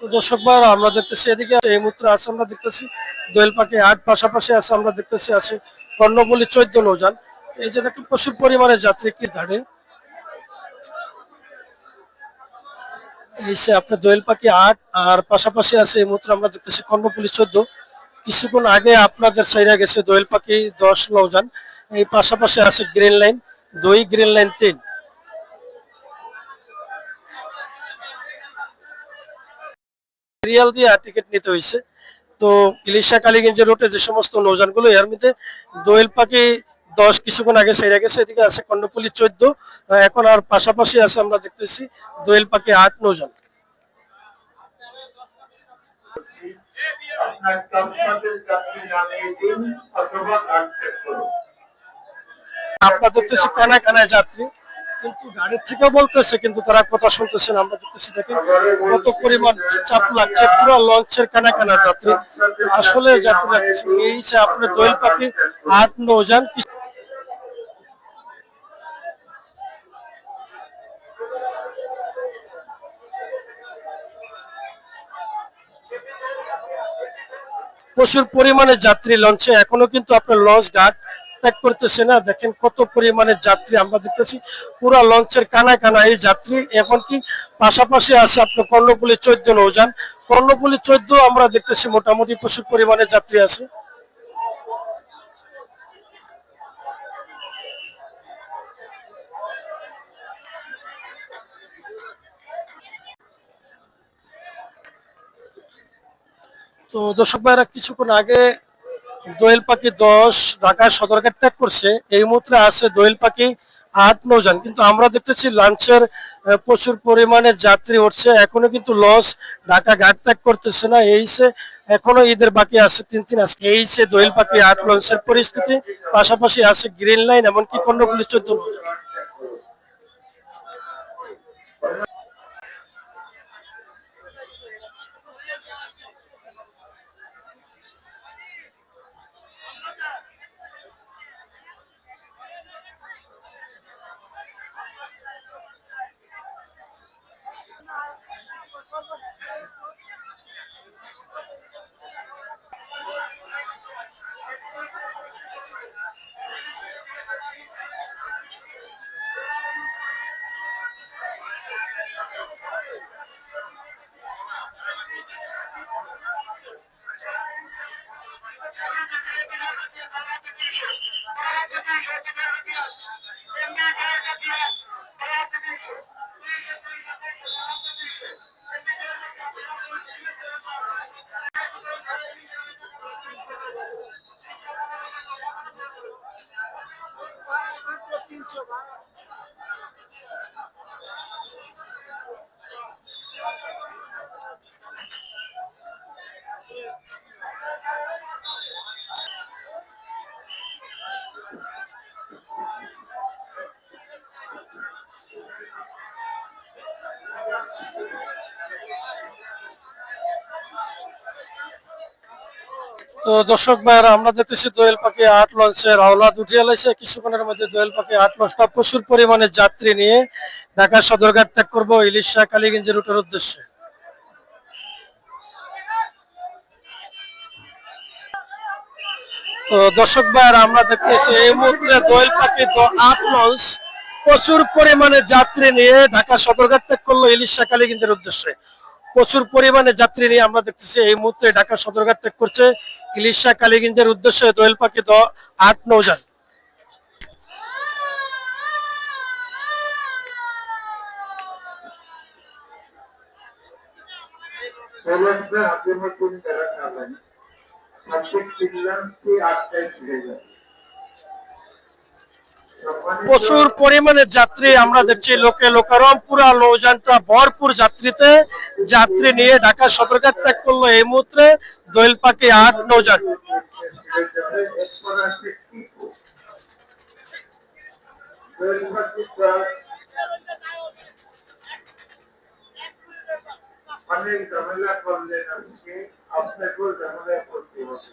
তো দর্শক ভাইরা আমরা দেখতেছি এদিকে এই মুহূর্তে আছে আমরা দেখতেছি দোয়েল পাখি ৮ পাশাপাশি আছে আমরা দেখতেছি আছে কর্ণফুলী ১৪ নৌযান। এই যে দেখেন প্রচুর পরিমাণে যাত্রী কি ঘাটে এই সে আপনার দোয়েল পাখি ৮ আর পাশাপাশি আছে এই মুহূর্তে আমরা দেখতেছি কর্ণফুলী ১৪। কিছুক্ষণ আগে আপনাদের সাইরা গেছে দোয়েল পাখি ১০ নৌযান। এই পাশাপাশি আছে green line ২, green line ৩। Real দিয়ে টিকিট নিতে হয়েছে। তো ইলিশা কালীগঞ্জের রুটে যে সমস্ত নৌযানগুলো এর মধ্যে দোয়েল পাখি ১০ কিছুক্ষণ আগে সেরে গেছে, এদিকে আছে কর্ণফুলী ১৪, এখন আর পাশাপাশি আছে আমরা দেখতেছি দোয়েল পাখি ৮ নৌযান। আমরা দেখতেছি কানায় কানায় যাত্রী, কিন্তু গাড়ির থেকেও বলতেছে কিন্তু তারা কথা শুনতেছে না। আমরা দেখতেছি দেখেন কত পরিমাণ চাপ লাগছে, পুরো লঞ্চের কানা কানা যাত্রী। আসলে যাত্রীরা কিছু এই যে আপনার দোয়েল পাখি ৮ নৌযান প্রচুর পরিমাণে যাত্রী লঞ্চে, এখনো কিন্তু আপনার লঞ্চ ঘাট ত্যাগ করতেছে না। দেখেন কত পরিমাণে যাত্রী আমরা দেখতেছি, পুরো লঞ্চের কানায় কানায় এই যাত্রী। এখন কি পাশাপাশি আছে আপনার কর্ণফুলী ১৪ নৌযান। কর্ণফুলী ১৪ আমরা দেখতেছি মোটামুটি প্রচুর পরিমাণে যাত্রী আছে। তো দর্শক ভাইরা কিছুক্ষণ আগে দোয়েল পাখি ১০ ঢাকার সদরঘাট ত্যাগ করছে, এই মুহূর্তে আছে দোয়েল পাখি ৮ নৌযান। কিন্তু আমরা দেখতেছি লঞ্চের প্রচুর পরিমাণে যাত্রী উঠছে, এখনো কিন্তু লঞ্চ ঢাকা ঘাট ত্যাগ করতেছে না। এই সে এখনো ঈদের বাকি আছে ৩ আজকে। এই সে দোয়েল পাখি ৮ লঞ্চের পরিস্থিতি, পাশাপাশি আছে গ্রিন লাইন এমনকি কর্ণফুলী ১৪ নৌযান। তো দর্শক ভাইরা আমরা দেখতেছি দোয়েল পাখি ৮ লঞ্চের হাওলাত উঠিয়ে লাইছে। কিছুক্ষণের মধ্যে দোয়েল পাখি ৮ লঞ্চটা প্রচুর পরিমাণে যাত্রী নিয়ে ঢাকা সদরঘাট ত্যাগ করবো ইলিশা কালীগঞ্জ রুটের উদ্দেশ্যে। তো দর্শক ভাইরা আমরা দেখতেছি এই মুহূর্তে দোয়েল পাখি ৮ লঞ্চ প্রচুর পরিমাণে যাত্রী নিয়ে ঢাকা সদরঘাট ত্যাগ করলো ইলিশা কালীগঞ্জের উদ্দেশ্যে। প্রচুর পরিমাণে যাত্রী নিয়ে আমরা দেখতেছি এই মুহূর্তে ঢাকা সদরঘাট ত্যাগ করছে ইলিশা কালীগঞ্জের উদ্দেশ্যে দোয়েল পাখি ৮ নৌযান। প্রচুর পরিমাণে যাত্রী আমরা দেখছি, লোকে লোকারম পুরা নৌযানটা ভরপুর যাত্রীতে যাত্রী নিয়ে ঢাকা সদরঘাট ত্যাগ করলো এই মুহূর্তে দোয়েল পাখি ৮ নৌযান। অনেক ঝামেলা করলেন, আজকে আপনাকেও ঝামেলা করতে হবে।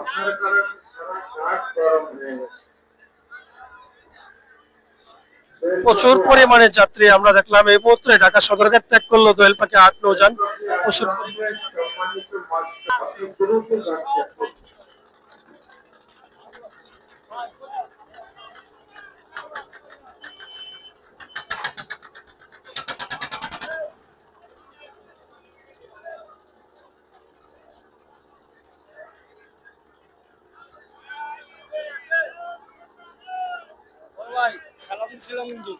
আপনার কারণ সারা ঘাট গরম হয়ে গেছে। প্রচুর পরিমাণে যাত্রী আমরা দেখলাম এই মুহূর্তে ঢাকা সদরঘাট ত্যাগ করলো দোয়েল পাখি ৮ নৌযান। প্রচুর সালাম ছিলাম কিন্তু